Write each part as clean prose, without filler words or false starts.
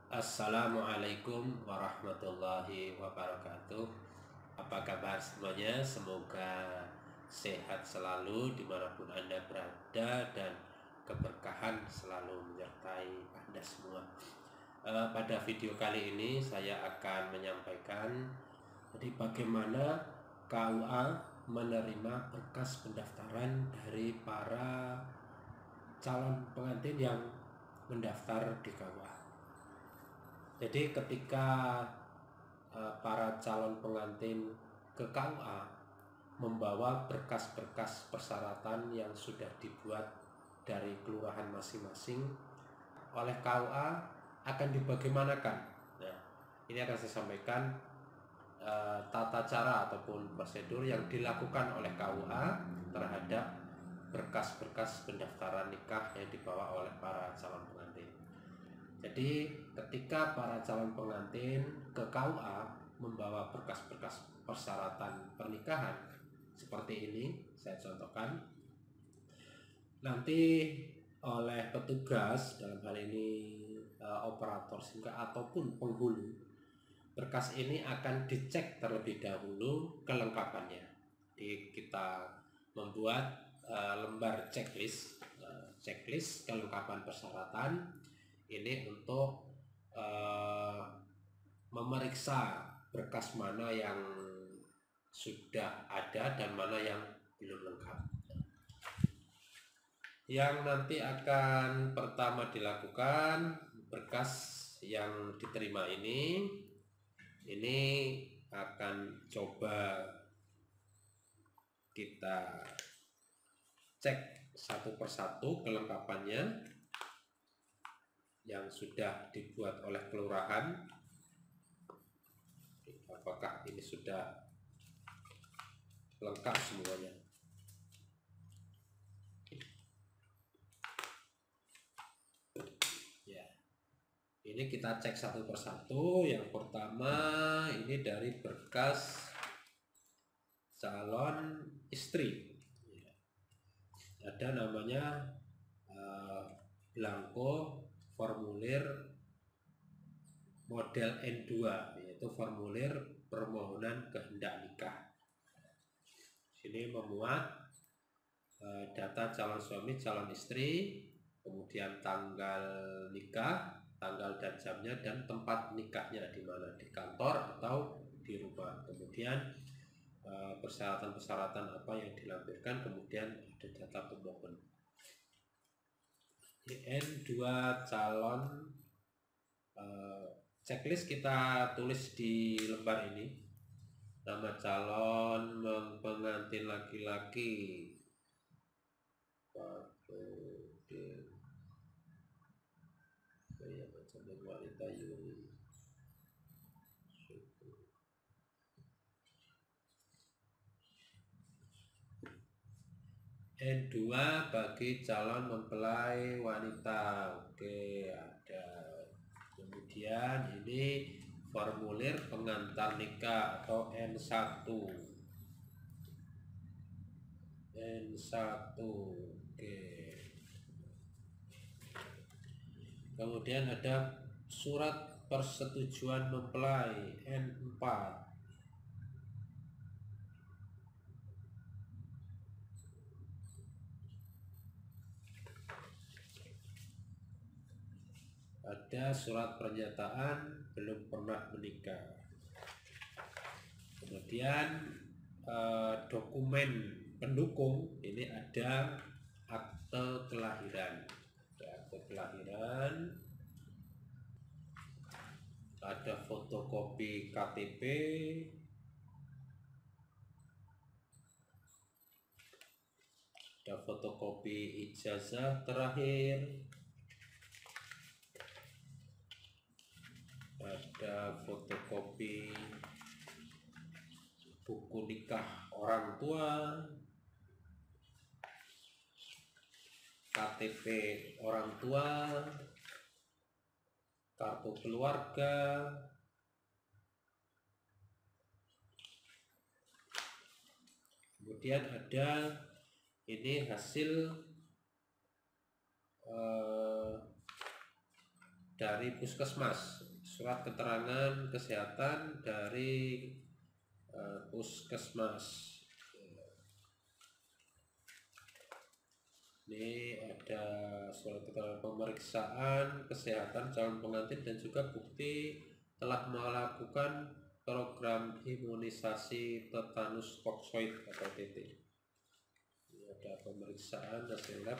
Assalamualaikum warahmatullahi wabarakatuh. Apa kabar semuanya? Semoga sehat selalu dimanapun Anda berada dan keberkahan selalu menyertai Anda semua. Pada video kali ini saya akan menyampaikan bagaimana KUA menerima berkas pendaftaran dari para calon pengantin yang mendaftar di KUA. Jadi ketika para calon pengantin ke KUA membawa berkas-berkas persyaratan yang sudah dibuat dari kelurahan masing-masing, oleh KUA akan dibagaimanakan. Nah, ini akan saya sampaikan tata cara ataupun prosedur yang dilakukan oleh KUA terhadap berkas-berkas pendaftaran nikah yang dibawa oleh para calon pengantin. Jadi ketika para calon pengantin ke KUA membawa berkas-berkas persyaratan pernikahan seperti ini, saya contohkan, nanti oleh petugas, dalam hal ini operator SIM ataupun penghulu, berkas ini akan dicek terlebih dahulu kelengkapannya. Jadi kita membuat lembar checklist kelengkapan persyaratan ini untuk memeriksa berkas mana yang sudah ada dan mana yang belum lengkap. Yang nanti akan pertama dilakukan, berkas yang diterima ini akan coba kita cek satu persatu kelengkapannya yang sudah dibuat oleh kelurahan, apakah ini sudah lengkap semuanya. Ya, ini kita cek satu persatu. Yang pertama ini dari berkas calon istri, ada namanya blanko formulir model N2, yaitu formulir permohonan kehendak nikah. Sini memuat data calon suami, calon istri, kemudian tanggal nikah, tanggal dan jamnya, dan tempat nikahnya di mana, di kantor atau di rumah. Kemudian persyaratan-persyaratan apa yang dilampirkan, kemudian ada data pemohon. N2 calon, checklist kita tulis di lembar ini. Nama calon pengantin laki-laki wanita Yuli. N2 bagi calon mempelai wanita. Oke, ada. Kemudian ini formulir pengantar nikah atau N1. Oke. Kemudian ada surat persetujuan mempelai N4. Ada surat pernyataan belum pernah menikah. Kemudian dokumen pendukung ini ada akte kelahiran. Ada fotokopi KTP, ada fotokopi ijazah terakhir, ada fotokopi buku nikah orang tua, KTP orang tua, kartu keluarga, kemudian ada ini hasil dari puskesmas, surat keterangan kesehatan dari puskesmas. Ini ada surat keterangan pemeriksaan kesehatan calon pengantin dan juga bukti telah melakukan program imunisasi tetanus toksoid atau TT. Ini ada pemeriksaan hasil lab.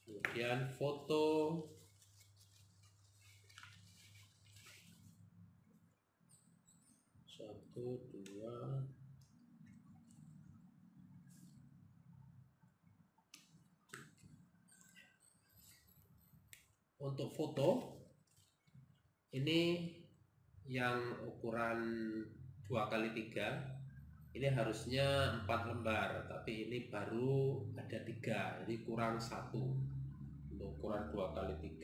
Kemudian foto satu, dua, untuk foto ini yang ukuran 2x3 ini harusnya 4 lembar, tapi ini baru ada 3, jadi kurang 1. Untuk ukuran 2x3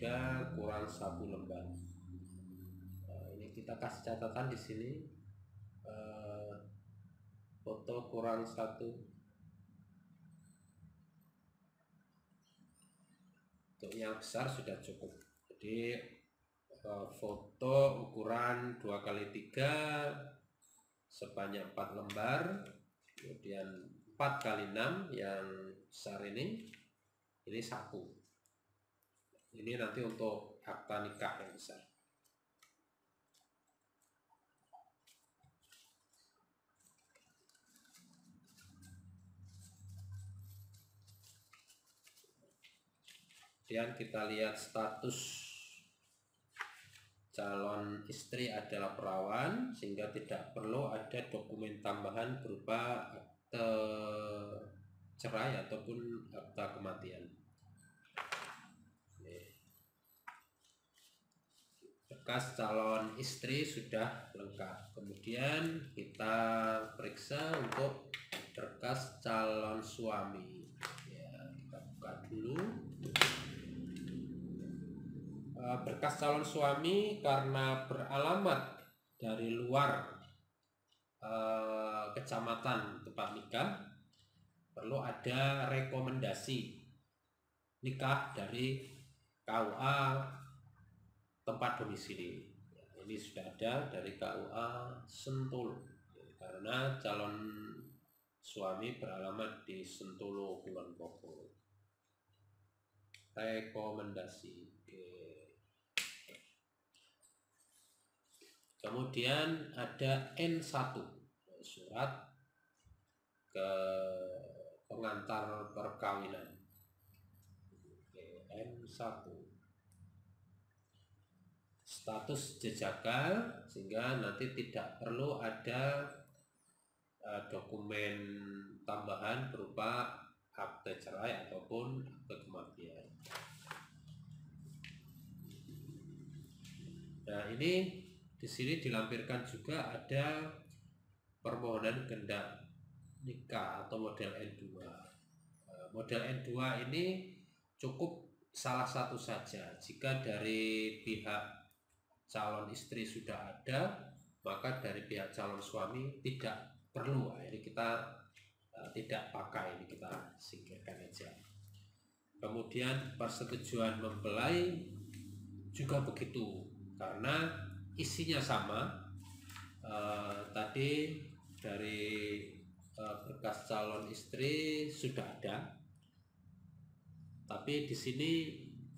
kurang 1 lembar. Ini kita kasih catatan di sini, foto kurang 1. Untuk yang besar sudah cukup. Jadi foto ukuran 2x3 sebanyak 4 lembar, kemudian 4x6 yang besar ini 1. Ini nanti untuk akta nikah yang besar. Kemudian kita lihat status calon istri adalah perawan, sehingga tidak perlu ada dokumen tambahan berupa akte cerai ataupun akta kematian. Berkas calon istri sudah lengkap. Kemudian kita periksa untuk berkas calon suami. Ya, kita buka dulu. Berkas calon suami karena beralamat dari luar kecamatan tempat nikah, perlu ada rekomendasi nikah dari KUA tempat domisili. Ini sudah ada dari KUA Sentolo, karena calon suami beralamat di Sentolo Kulon Progo. Rekomendasi. Kemudian ada N1, surat ke pengantar perkawinan. N1, status jejaka, sehingga nanti tidak perlu ada dokumen tambahan berupa akte cerai ataupun akte kematian. Nah, ini di sini dilampirkan juga ada permohonan kehendak nikah atau model N2. Model N2 ini cukup salah satu saja. Jika dari pihak calon istri sudah ada, maka dari pihak calon suami tidak perlu. Ini kita tidak pakai, ini kita singkirkan aja. Kemudian persetujuan mempelai juga begitu, karena isinya sama. Tadi dari berkas calon istri sudah ada, tapi di sini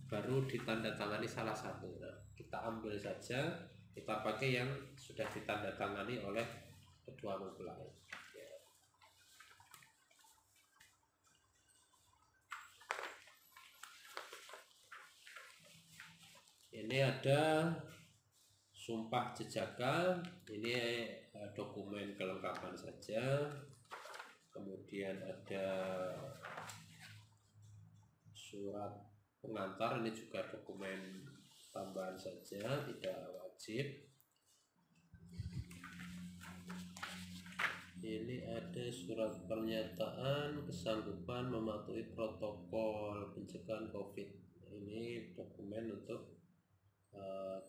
baru ditandatangani salah satu. Nah, kita ambil saja, kita pakai yang sudah ditandatangani oleh kedua mempelai. Ini ada sumpah jejaka, ini dokumen kelengkapan saja. Kemudian ada surat pengantar, ini juga dokumen tambahan saja, tidak wajib. Ini ada surat pernyataan kesanggupan mematuhi protokol pencegahan COVID. Ini dokumen untuk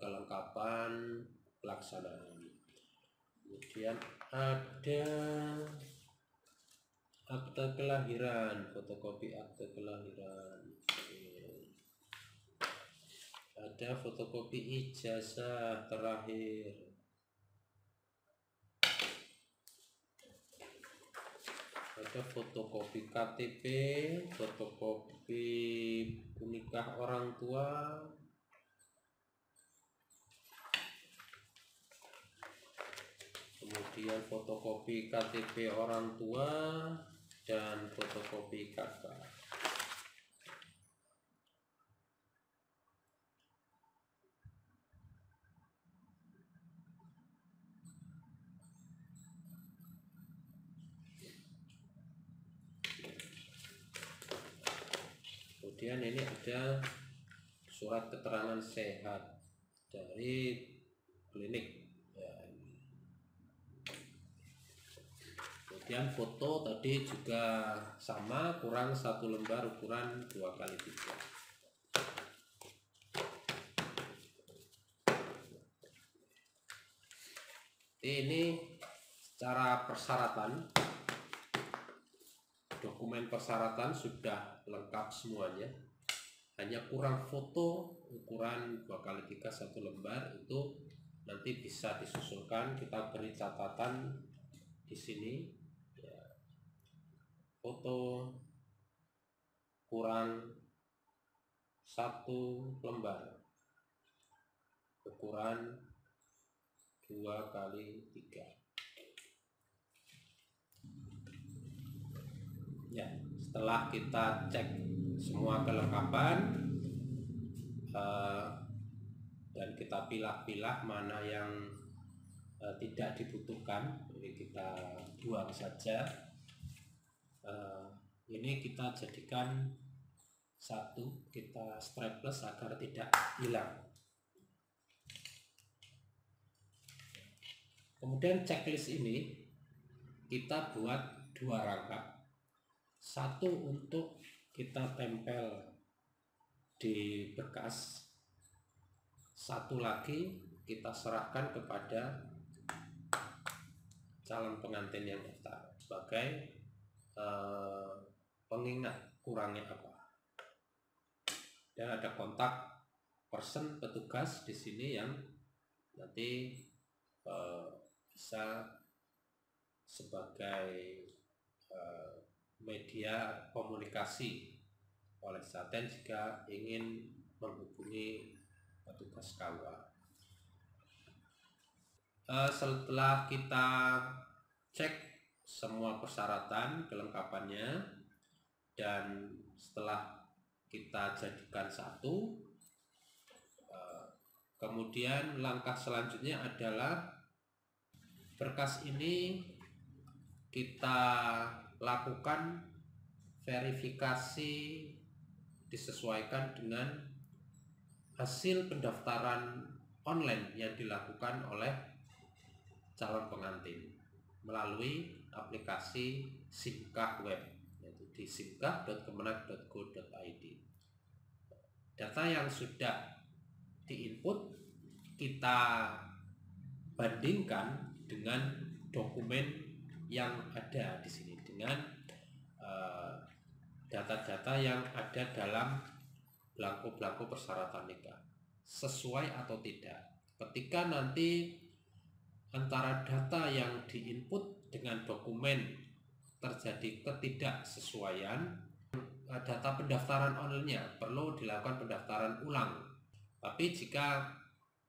kelengkapan pelaksanaan. Kemudian ada akte kelahiran, fotokopi akte kelahiran. Ada fotokopi ijazah terakhir. Ada fotokopi KTP, fotokopi nikah orang tua, kemudian fotokopi KTP orang tua dan fotokopi KK. Kemudian ini ada surat keterangan sehat dari klinik. Kemudian foto tadi juga sama, kurang 1 lembar ukuran 2x3. Ini secara persyaratan, dokumen persyaratan sudah lengkap semuanya, hanya kurang foto ukuran 2x3 1 lembar. Itu nanti bisa disusulkan, kita beri catatan di sini ya, foto kurang 1 lembar ukuran 2x3. Ya, setelah kita cek semua kelengkapan dan kita pilah-pilah mana yang tidak dibutuhkan, jadi kita buang saja. Ini kita jadikan satu, kita strapless agar tidak hilang. Kemudian checklist ini kita buat 2 rangkap. Satu untuk kita tempel di berkas, satu lagi kita serahkan kepada calon pengantin yang daftar sebagai pengingat kurangnya apa. Dan ada kontak person petugas di sini yang nanti bisa sebagai media komunikasi oleh Saten jika ingin menghubungi petugas KUA. Setelah kita cek semua persyaratan kelengkapannya dan setelah kita jadikan satu, kemudian langkah selanjutnya adalah berkas ini kita lakukan verifikasi disesuaikan dengan hasil pendaftaran online yang dilakukan oleh calon pengantin melalui aplikasi Simkah web, yaitu di simkah.kemenag.go.id. Data yang sudah diinput kita bandingkan dengan dokumen yang ada di sini, dengan data-data yang ada dalam belangko-belangko persyaratan nikah, sesuai atau tidak. Ketika nanti antara data yang diinput dengan dokumen terjadi ketidaksesuaian, data pendaftaran online-nya perlu dilakukan pendaftaran ulang. Tapi jika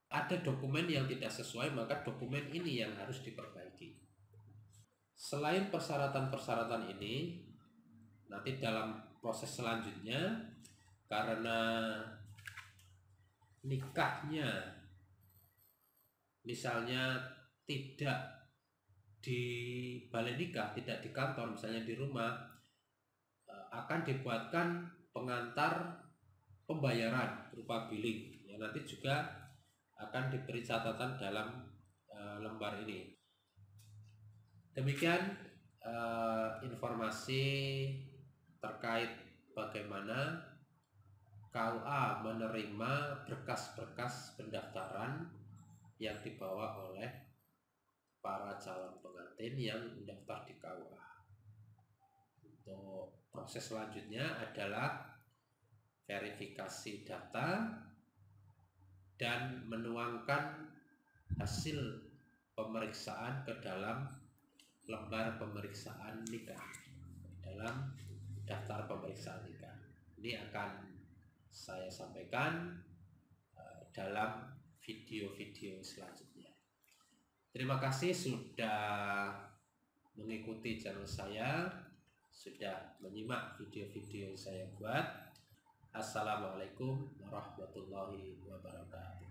ada dokumen yang tidak sesuai, maka dokumen ini yang harus diperbaiki. Selain persyaratan-persyaratan ini, nanti dalam proses selanjutnya, karena nikahnya misalnya tidak di balai nikah, tidak di kantor, misalnya di rumah, akan dibuatkan pengantar pembayaran berupa billing yang nanti juga akan diberi catatan dalam lembar ini. Demikian informasi terkait bagaimana KUA menerima berkas-berkas pendaftaran yang dibawa oleh para calon pengantin yang mendaftar di KUA. Untuk proses selanjutnya adalah verifikasi data dan menuangkan hasil pemeriksaan ke dalam lembar pemeriksaan nikah, dalam daftar pemeriksaan nikah. Ini akan saya sampaikan dalam video-video selanjutnya. Terima kasih sudah mengikuti channel saya, sudah menyimak video-video yang saya buat. Assalamualaikum warahmatullahi wabarakatuh.